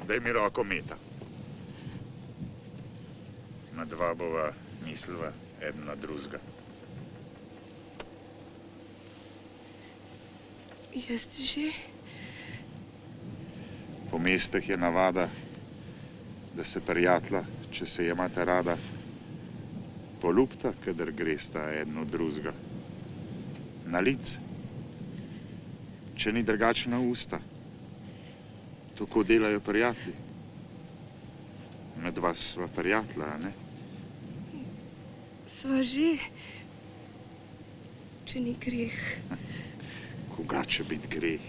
Daj mi roko, Meta. Na dva bova mislila eden na drugega. Jaz že? Po mestih je navada, da se prijatla, če se imata rada, poljubta, kadar gresta eden od drugega. Na lic, če ni drugače na usta. Tako delajo prijatelji. Med vas sva prijatla, a ne? Sva že, če ni greh. Koga če biti greh?